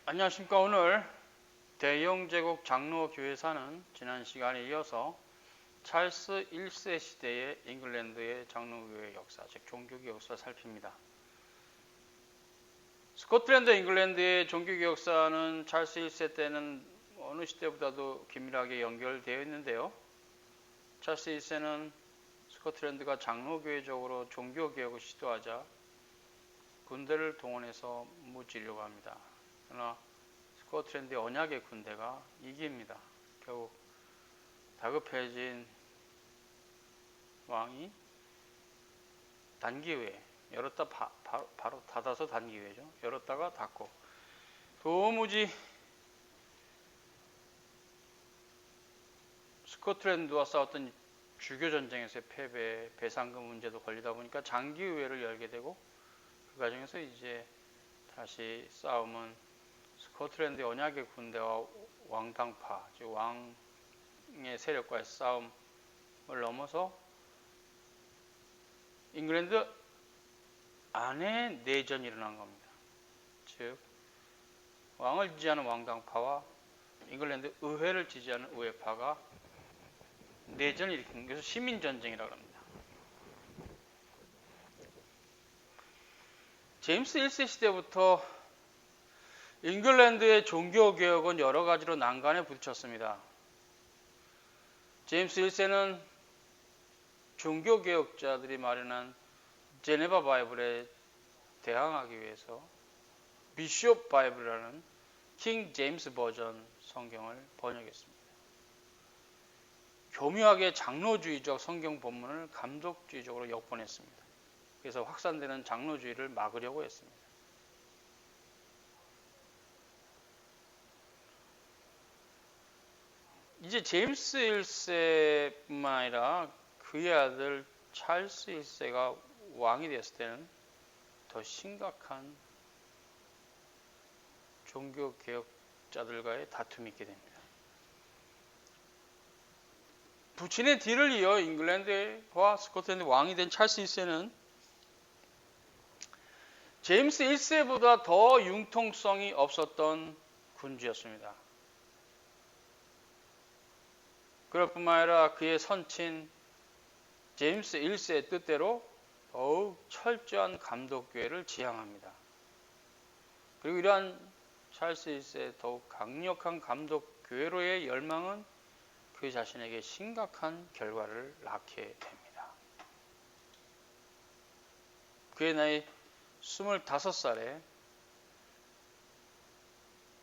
안녕하십니까. 오늘 대영제국 장로교회사는 지난 시간에 이어서 찰스 1세 시대의 잉글랜드의 장로교회 역사, 즉 종교개혁 역사를 살핍니다. 스코틀랜드 잉글랜드의 종교개혁 역사는 찰스 1세 때는 어느 시대보다도 긴밀하게 연결되어 있는데요. 찰스 1세는 스코틀랜드가 장로교회적으로 종교개혁을 시도하자 군대를 동원해서 무찌려고 합니다. 그러나 스코틀랜드의 언약의 군대가 이깁니다. 결국 다급해진 왕이 단기회에 열었다 바로 닫아서 단기회죠. 열었다가 닫고 도무지 스코틀랜드와 싸웠던 주교전쟁에서의 패배, 배상금 문제도 걸리다 보니까 장기회를 열게 되고 그 과정에서 이제 다시 싸움은 스코틀랜드의 언약의 군대와 왕당파, 즉 왕의 세력과의 싸움을 넘어서 잉글랜드 안에 내전이 일어난 겁니다. 즉 왕을 지지하는 왕당파와 잉글랜드 의회를 지지하는 의회파가 내전을 일으킨 것을 시민전쟁이라고 합니다. 제임스 1세 시대부터 잉글랜드의 종교개혁은 여러 가지로 난관에 부딪혔습니다. 제임스 1세는 종교개혁자들이 마련한 제네바 바이블에 대항하기 위해서 비숍 바이블이라는 킹 제임스 버전 성경을 번역했습니다. 교묘하게 장로주의적 성경 본문을 감독주의적으로 역번했습니다. 그래서 확산되는 장로주의를 막으려고 했습니다. 이제 제임스 1세뿐만 아니라 그의 아들 찰스 1세가 왕이 됐을 때는 더 심각한 종교개혁자들과의 다툼이 있게 됩니다. 부친의 뒤를 이어 잉글랜드와 스코틀랜드 왕이 된 찰스 1세는 제임스 1세보다 더 융통성이 없었던 군주였습니다. 그럴 뿐만 아니라 그의 선친 제임스 1세의 뜻대로 더욱 철저한 감독교회를 지향합니다. 그리고 이러한 찰스 1세의 더욱 강력한 감독교회로의 열망은 그 자신에게 심각한 결과를 낳게 됩니다. 그의 나이 25살에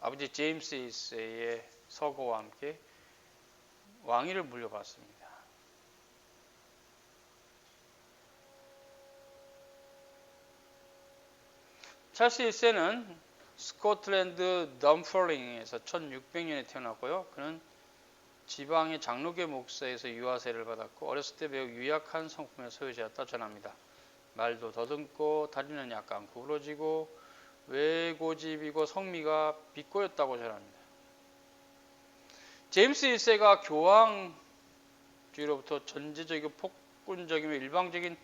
아버지 제임스 1세의 서거와 함께 왕위를 물려받습니다. 찰스 1세는 스코틀랜드 덤펄링에서 1600년에 태어났고요. 그는 지방의 장로교 목사에서 유아세를 받았고 어렸을 때 매우 유약한 성품의 소유자였다 전합니다. 말도 더듬고 다리는 약간 구부러지고 외고집이고 성미가 비꼬였다고 전합니다. 제임스 1세가 교황주의로부터 전제적이고 폭군적이며 일방적인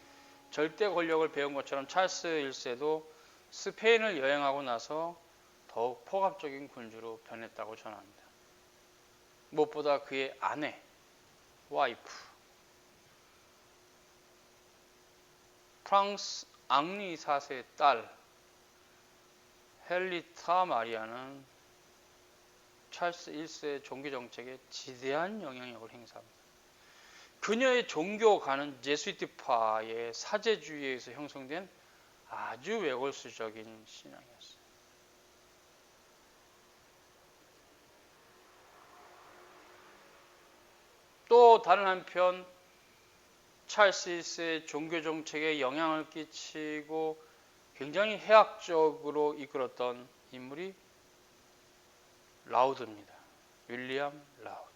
절대 권력을 배운 것처럼 찰스 1세도 스페인을 여행하고 나서 더욱 폭압적인 군주로 변했다고 전합니다. 무엇보다 그의 아내, 와이프, 프랑스 앙리 4세의 딸 헨리타 마리아는 찰스 1세의 종교정책에 지대한 영향력을 행사합니다. 그녀의 종교가는 제수이트파의 사제주의에 의해서 형성된 아주 외골수적인 신앙이었어요. 또 다른 한편 찰스 1세의 종교정책에 영향을 끼치고 굉장히 해학적으로 이끌었던 인물이 라우드입니다. 윌리엄 라우드.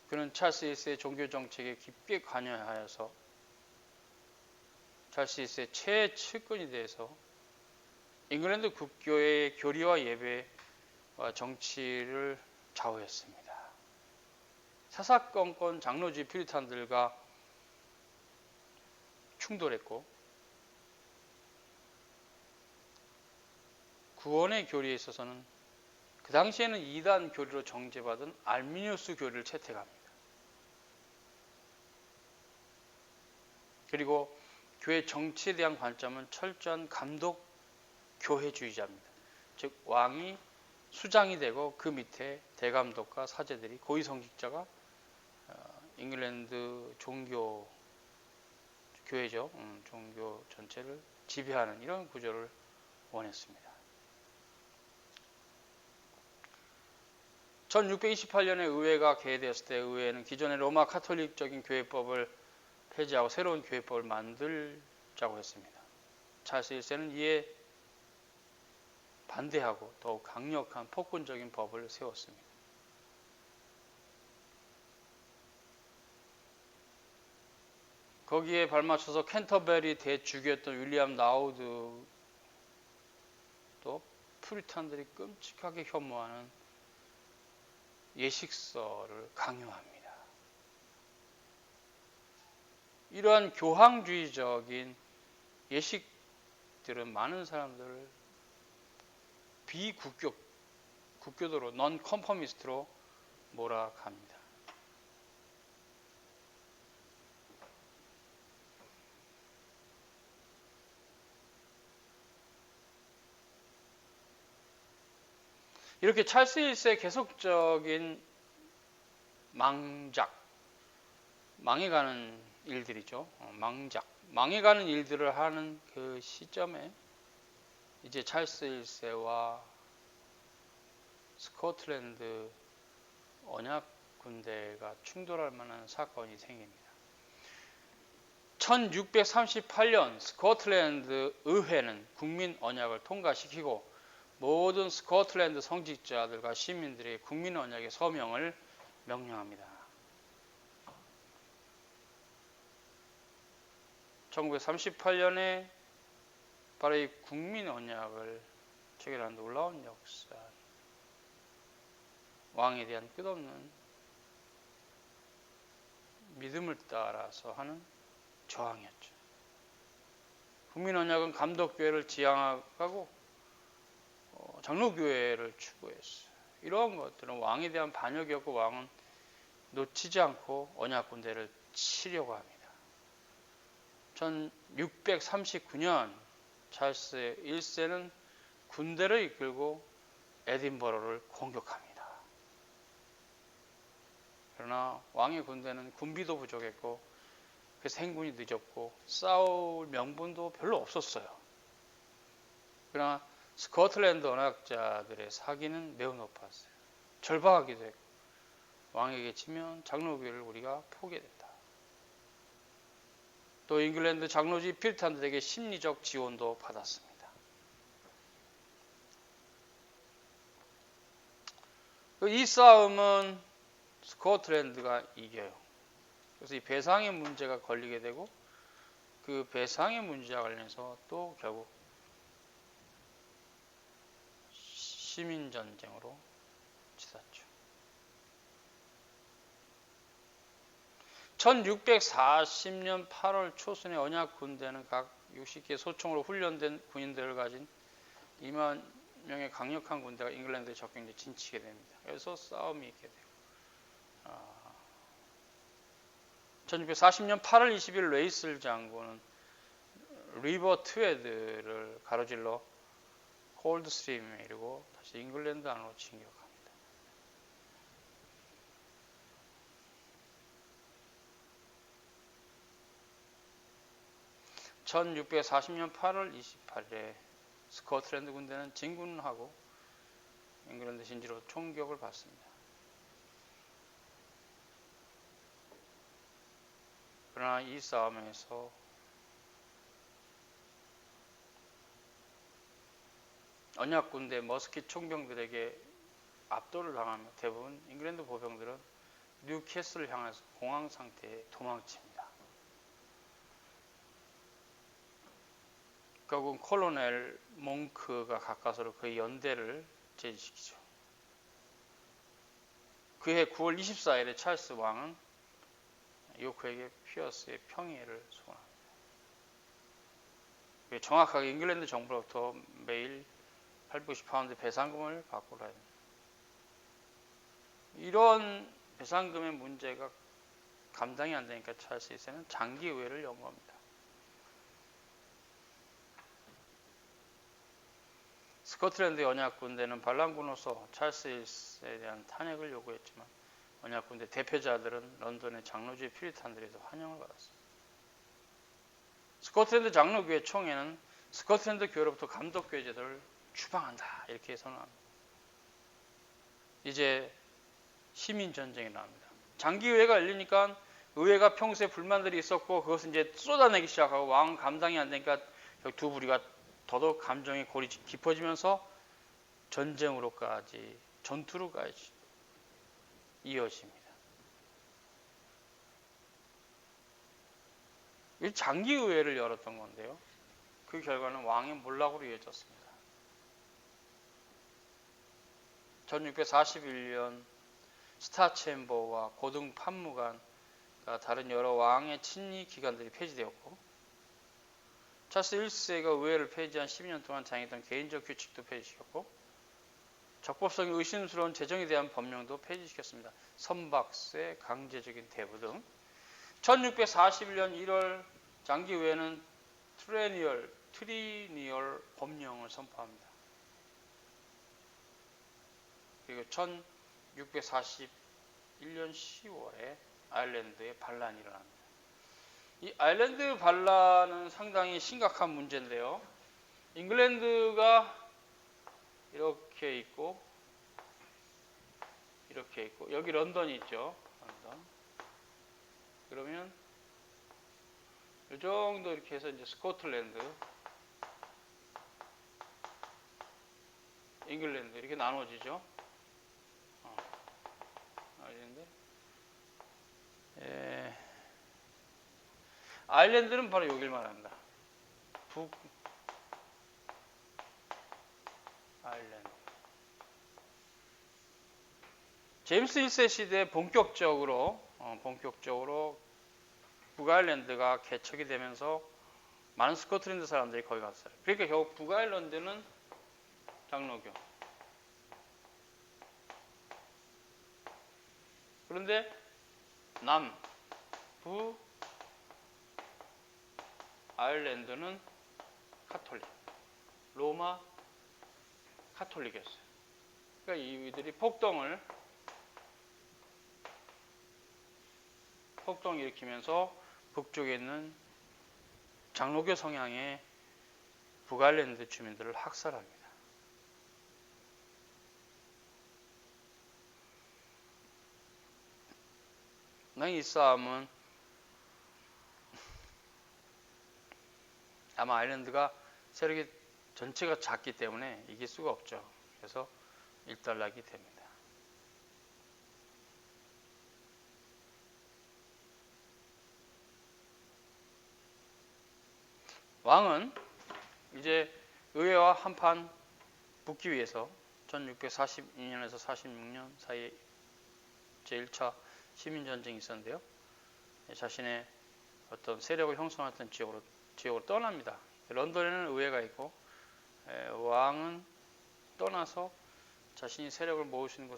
그는 찰스 1세의 종교정책에 깊게 관여하여서 찰스 1세의 최측근이 돼서 잉글랜드 국교의 교리와 예배와 정치를 좌우했습니다. 사사건건 장로주의 퓨리탄들과 충돌했고 구원의 교리에 있어서는 그 당시에는 이단 교리로 정죄받은 알미니우스 교리를 채택합니다. 그리고 교회 정치에 대한 관점은 철저한 감독 교회주의자입니다. 즉 왕이 수장이 되고 그 밑에 대감독과 사제들이 고위성직자가 잉글랜드 종교 교회죠. 종교 전체를 지배하는 이런 구조를 원했습니다. 1628년에 의회가 개회되었을 때 의회는 기존의 로마 카톨릭적인 교회법을 폐지하고 새로운 교회법을 만들자고 했습니다. 찰스 1세는 이에 반대하고 더욱 강력한 폭군적인 법을 세웠습니다. 거기에 발맞춰서 캔터베리 대주교였던 윌리엄 라우드도 푸리탄들이 끔찍하게 혐오하는 예식서를 강요합니다. 이러한 교황주의적인 예식들은 많은 사람들을 국교도로 non-conformist로 몰아갑니다. 이렇게 찰스 1세의 계속적인 망해가는 일들이죠. 망해가는 일들을 하는 그 시점에 이제 찰스 1세와 스코틀랜드 언약 군대가 충돌할 만한 사건이 생깁니다. 1638년 스코틀랜드 의회는 국민 언약을 통과시키고 모든 스코틀랜드 성직자들과 시민들의 국민 언약의 서명을 명령합니다. 1938년에 바로 이 국민 언약을 체결한 놀라운 역사, 왕에 대한 끝없는 믿음을 따라서 하는 저항이었죠. 국민 언약은 감독교회를 지향하고 장로교회를 추구했어요. 이러한 것들은 왕에 대한 반역이었고 왕은 놓치지 않고 언약 군대를 치려고 합니다. 1639년 찰스 1세는 군대를 이끌고 에딘버러를 공격합니다. 그러나 왕의 군대는 군비도 부족했고 그래서 행군이 늦었고 싸울 명분도 별로 없었어요. 그러나 스코틀랜드 언약자들의 사기는 매우 높았어요. 절박하기도 했고 왕에게 지면 장로교회를 우리가 포기했다. 또 잉글랜드 장로지 필탄들에게 심리적 지원도 받았습니다. 이 싸움은 스코틀랜드가 이겨요. 그래서 이 배상의 문제가 걸리게 되고 그 배상의 문제와 관련해서 또 결국 시민전쟁으로 치닫죠. 1640년 8월 초순에 언약 군대는 각 60개 소총으로 훈련된 군인들을 가진 2만 명의 강력한 군대가 잉글랜드에 적경지에 진치게 됩니다. 그래서 싸움이 있게 되고 1640년 8월 20일 레이슬 장군은 리버 트웨드를 가로질러 콜드스트림에 이르고 다시 잉글랜드 안으로 진격합니다. 1640년 8월 28일에 스코틀랜드 군대는 진군하고 잉글랜드 진지로 총격을 받습니다. 그러나 이 싸움에서 언약 군대 머스킷 총병들에게 압도를 당하며 대부분 잉글랜드 보병들은 뉴캐슬을 향해서 공황 상태에 도망칩니다. 결국 콜로넬 몽크가 가까스로 그의 연대를 제지시키죠. 그해 9월 24일에 찰스 왕은 요크에게 피어스의 평의를 소원합니다. 정확하게 잉글랜드 정부로부터 매일 890파운드 배상금을 받고 합니다. 이런 배상금의 문제가 감당이 안 되니까 찰스 1세는 장기 의회를 연구합니다. 스코틀랜드 언약군대는 반란군으로서 찰스 1세에 대한 탄핵을 요구했지만 언약군대 대표자들은 런던의 장로주의 퓨리탄들에서 환영을 받았습니다. 스코틀랜드 장로교회 총회는 스코틀랜드 교회로부터 감독교회 제도를 추방한다 이렇게 선언합니다. 이제 시민전쟁이 나옵니다. 장기의회가 열리니까 의회가 평소에 불만들이 있었고 그것을 이제 쏟아내기 시작하고 왕은 감당이 안 되니까 두 부류가 더더욱 감정의 골이 깊어지면서 전쟁으로까지 전투로까지 이어집니다. 이 장기의회를 열었던 건데요. 그 결과는 왕의 몰락으로 이어졌습니다. 1641년 스타챔버와 고등 판무관과 다른 여러 왕의 친위 기관들이 폐지되었고 찰스 1세가 의회를 폐지한 12년 동안 장했던 개인적 규칙도 폐지시켰고 적법성이 의심스러운 재정에 대한 법령도 폐지시켰습니다. 선박세, 강제적인 대부 등 1641년 1월 장기의회는 트리니얼 법령을 선포합니다. 그리고 1641년 10월에 아일랜드에 반란이 일어납니다. 이 아일랜드 반란은 상당히 심각한 문제인데요. 잉글랜드가 이렇게 있고 이렇게 있고 여기 런던이 있죠. 런던. 그러면 이 정도 이렇게 해서 이제 스코틀랜드, 잉글랜드 이렇게 나눠지죠. 아일랜드는 바로 여길 말합니다. 북아일랜드. 제임스 1세 시대에 본격적으로 북아일랜드가 개척이 되면서 많은 스코틀랜드 사람들이 거기 갔어요. 그러니까 결국 북아일랜드는 장로교. 그런데 남부 아일랜드는 카톨릭, 로마 카톨릭이었어요. 그러니까 이들이 폭동을 일으키면서 북쪽에 있는 장로교 성향의 북아일랜드 주민들을 학살합니다. 이 싸움은 아마 아일랜드가 세력이 전체가 작기 때문에 이길 수가 없죠. 그래서 일단락이 됩니다. 왕은 이제 의회와 한판 붙기 위해서 1642년에서 46년 사이에 제1차 시민전쟁이 있었는데요. 자신의 어떤 세력을 형성했던 지역으로 떠납니다. 런던에는 의회가 있고 왕은 떠나서 자신이 세력을 모을 수 있는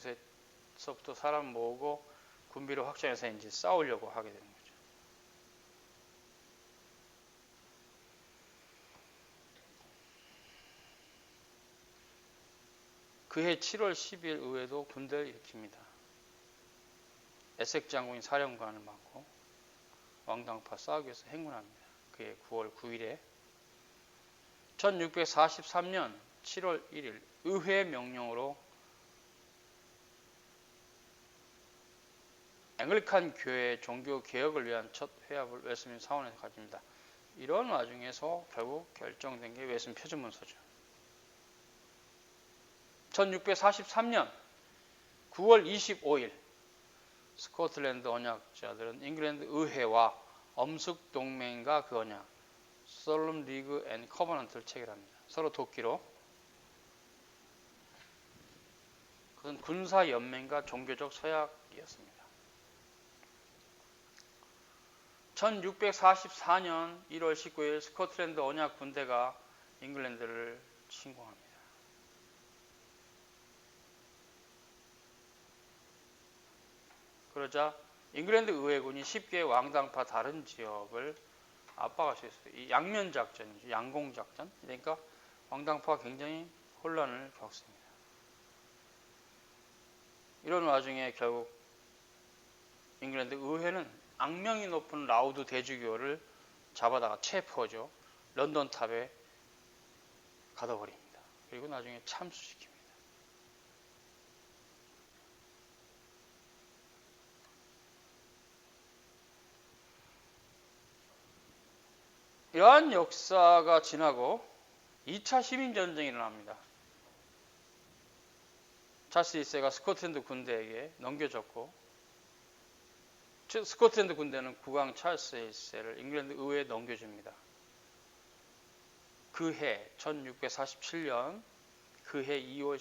곳에서부터 사람 모으고 군비를 확장해서 이제 싸우려고 하게 되는 거죠. 그해 7월 10일 의회도 군대를 일으킵니다. 에섹 장군이 사령관을 맡고 왕당파 싸우기 위해서 행군합니다. 그해 9월 9일에 1643년 7월 1일 의회 명령으로 앵글리칸 교회의 종교 개혁을 위한 첫 회합을 웨스민스터 사원에서 가집니다. 이런 와중에서 결국 결정된 게 웨스민스터 표준문서죠. 1643년 9월 25일 스코틀랜드 언약자들은 잉글랜드 의회와 엄숙 동맹과 그 언약 솔럼 리그 앤 커버넌트를 체결합니다. 서로 돕기로. 그것은 군사 연맹과 종교적 서약이었습니다. 1644년 1월 19일 스코틀랜드 언약 군대가 잉글랜드를 침공합니다. 그러자 잉글랜드 의회군이 쉽게 왕당파 다른 지역을 압박할 수 있어요. 이 양면 작전이죠. 양공 작전. 그러니까 왕당파가 굉장히 혼란을 겪습니다. 이런 와중에 결국 잉글랜드 의회는 악명이 높은 라우드 대주교를 잡아다가 체포하죠. 런던 탑에 가둬버립니다. 그리고 나중에 참수시킵니다. 이러한 역사가 지나고 2차 시민전쟁이 일어납니다. 찰스 1세가 스코틀랜드 군대에게 넘겨졌고, 스코틀랜드 군대는 국왕 찰스 1세를 잉글랜드 의회에 넘겨줍니다. 그해 1647년 그해 2월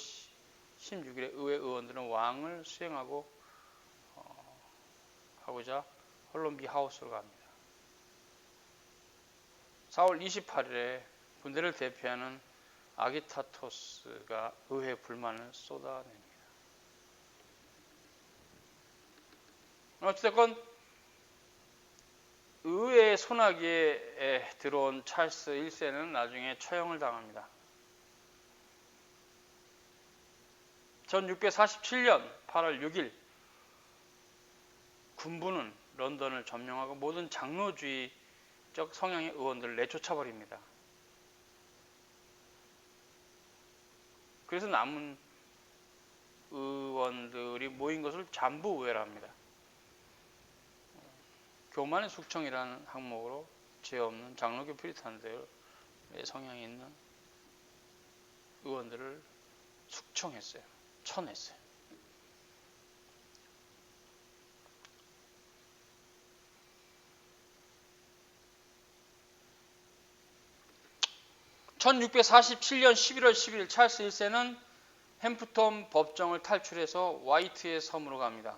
16일에 의회 의원들은 왕을 수행하고 하고자 홀론비 하우스로 갑니다. 4월 28일에 군대를 대표하는 아기타토스가 의회 불만을 쏟아냅니다. 어쨌든 의회 소나기에 들어온 찰스 1세는 나중에 처형을 당합니다. 1647년 8월 6일 군부는 런던을 점령하고 모든 장로주의적 성향의 의원들을 내쫓아버립니다. 그래서 남은 의원들이 모인 것을 잠부의회라 합니다. 교만의 숙청이라는 항목으로 죄 없는 장로교 프리탄들의 성향이 있는 의원들을 숙청했어요. 쳐냈어요. (1647년 11월 11일) 찰스 1세는 햄프턴 법정을 탈출해서 화이트의 섬으로 갑니다.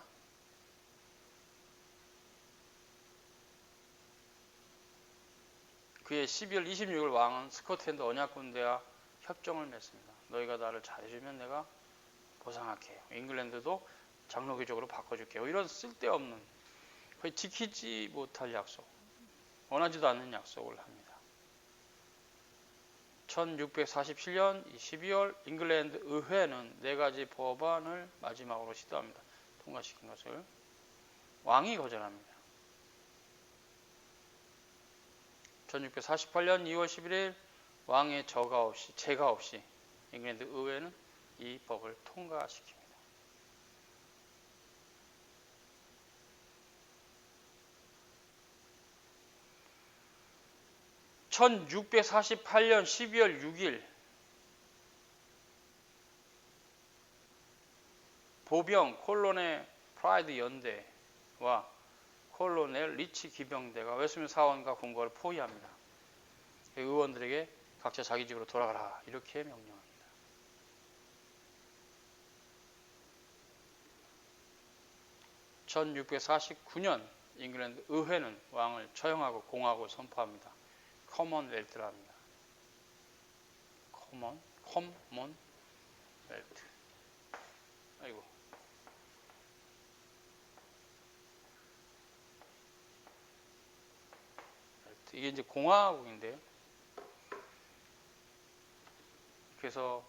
그해 12월 26일 왕은 스코틀랜드 언약군대와 협정을 맺습니다. 너희가 나를 잘해주면 내가 보상할게요. 잉글랜드도 장로교적으로 바꿔줄게요. 이런 쓸데없는, 거의 지키지 못할 약속, 원하지도 않는 약속을 합니다. 1647년 12월 잉글랜드 의회는 4가지 법안을 마지막으로 시도합니다. 통과시킨 것을 왕이 거절합니다. 1648년 2월 11일 왕의 제가 없이 잉글랜드 의회는 이 법을 통과시킵니다. (1648년 12월 6일) 보병 콜론의 프라이드 연대와 콜론의 리치 기병대가 웨스트민스터 사원과 궁궐을 포위합니다. 의원들에게 각자 자기 집으로 돌아가라 이렇게 명령합니다. 1649년 잉글랜드 의회는 왕을 처형하고 공화국을 선포합니다. 커먼웰트라 합니다. 커먼웰트. 아이고. 이게 이제 공화국인데요. 그래서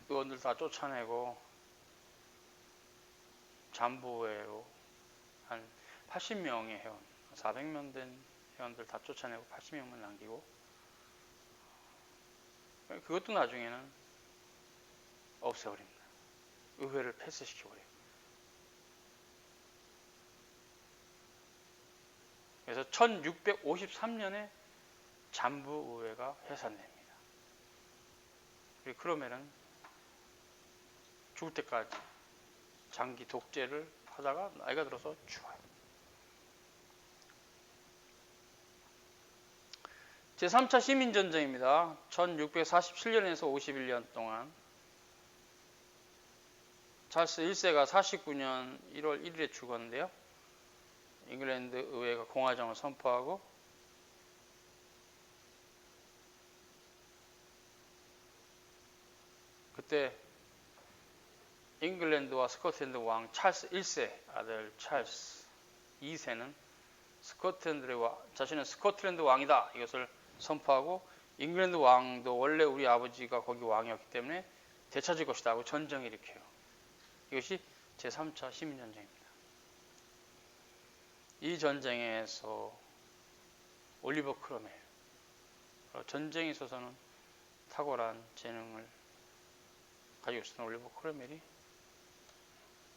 의원들 다 쫓아내고 잠부회로 한 80명의 회원, 400명 된 회원들 다 쫓아내고 80명만 남기고, 그것도 나중에는 없애버립니다. 의회를 패스시켜버려요. 그래서 1653년에 잠부의회가 해산됩니다. 그리고 크로멜은 죽을 때까지 장기 독재를 하다가 나이가 들어서 죽어요. 제3차 시민전쟁입니다. 1647년에서 51년 동안 찰스 1세가 49년 1월 1일에 죽었는데요. 잉글랜드 의회가 공화정을 선포하고 그때 잉글랜드와 스코틀랜드 왕 찰스 1세 아들 찰스 2세는 자신은 스코틀랜드 왕이다 이것을 선포하고, 잉글랜드 왕도 원래 우리 아버지가 거기 왕이었기 때문에 되찾을 것이다 하고 전쟁을 일으켜요. 이것이 제3차 식민전쟁입니다. 이 전쟁에서 올리버 크롬웰, 전쟁에 있어서는 탁월한 재능을 가지고 있었던 올리버 크롬웰이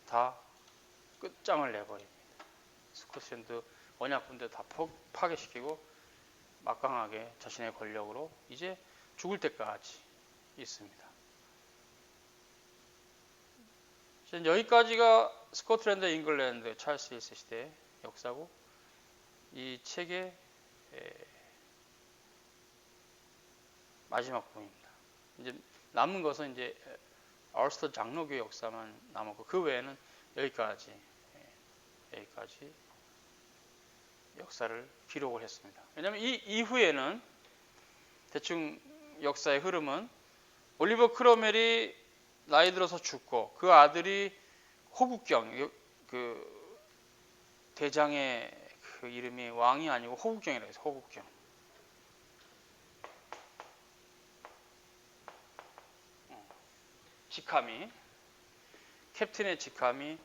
다 끝장을 내버립니다. 스코틀랜드 언약군대 다 파괴시키고 막강하게 자신의 권력으로 이제 죽을 때까지 있습니다. 여기까지가 스코틀랜드, 잉글랜드, 찰스 1세 시대의 역사고, 이 책의 마지막 부분입니다. 이제 남은 것은 이제 얼스터 장로교 역사만 남았고, 그 외에는 여기까지 역사를 기록을 했습니다. 왜냐하면 이 이후에는 대충 역사의 흐름은 올리버 크롬웰이 나이 들어서 죽고, 그 아들이 호국경, 그 대장의 그 이름이 왕이 아니고 호국경이라고 해서 호국경. 직함이, 캡틴의 직함이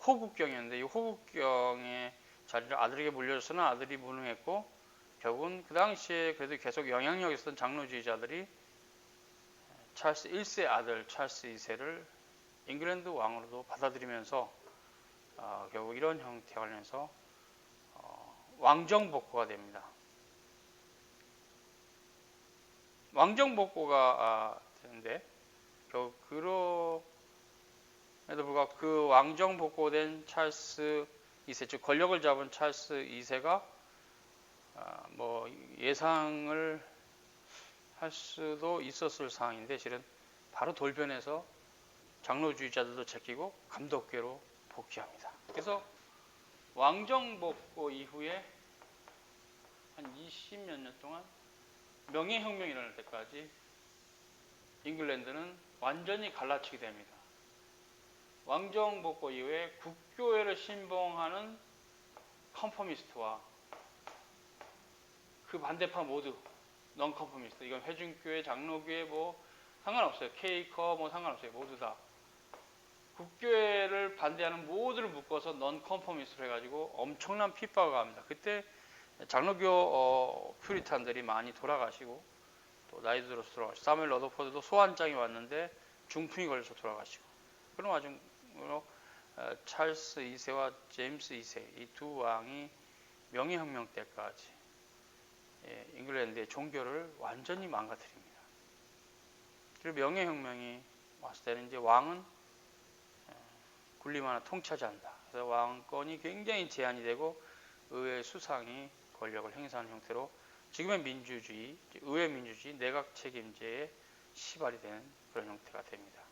호국경이었는데, 이 호국경의 자리를 아들에게 물려줘서는 아들이 무능했고, 결국은 그 당시에 그래도 계속 영향력 있었던 장로주의자들이 찰스 1세 아들 찰스 2세를 잉글랜드 왕으로도 받아들이면서 결국 이런 형태와 관련해서 왕정복고가 됩니다. 왕정복고가 되는데, 결국 그럼에도 불구하고 그 왕정복고된 찰스 2세, 즉 권력을 잡은 찰스 2세가 뭐 예상을 할 수도 있었을 상황인데, 실은 바로 돌변해서 장로주의자들도 제끼고 감독교로 복귀합니다. 그래서 왕정복고 이후에 한 20몇 년 동안 명예혁명이 일어날 때까지 잉글랜드는 완전히 갈라치게 됩니다. 왕정복고 이후에 국교회를 신봉하는 컨포미스트와 그 반대파 모두 넌컨포미스트, 이건 회중교회, 장로교회 뭐 상관없어요. 케이커 뭐 상관없어요. 모두 다 국교회를 반대하는 모두를 묶어서 넌컨포미스트로 해가지고 엄청난 핍박을 가합니다. 그때 장로교 퓨리탄들이 많이 돌아가시고, 또 나이 들어서 돌아가시고, 사무엘 러더포드도 소환장이 왔는데 중풍이 걸려서 돌아가시고, 그런 와중으로 찰스 2세와 제임스 2세 이 두 왕이 명예혁명 때까지 잉글랜드의 종교를 완전히 망가뜨립니다. 그리고 명예혁명이 왔을 때는 이제 왕은 군림 하나 통치하지 않는다. 그래서 왕권이 굉장히 제한이 되고 의회 수상이 권력을 행사하는 형태로 지금의 민주주의, 의회 민주주의, 내각 책임제에 시발이 되는 그런 형태가 됩니다.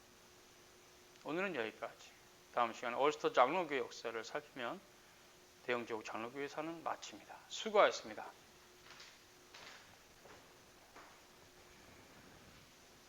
오늘은 여기까지. 다음 시간에 얼스터 장로교회 역사를 살피면 대영제국 장로교회 사는 마칩니다. 수고하셨습니다.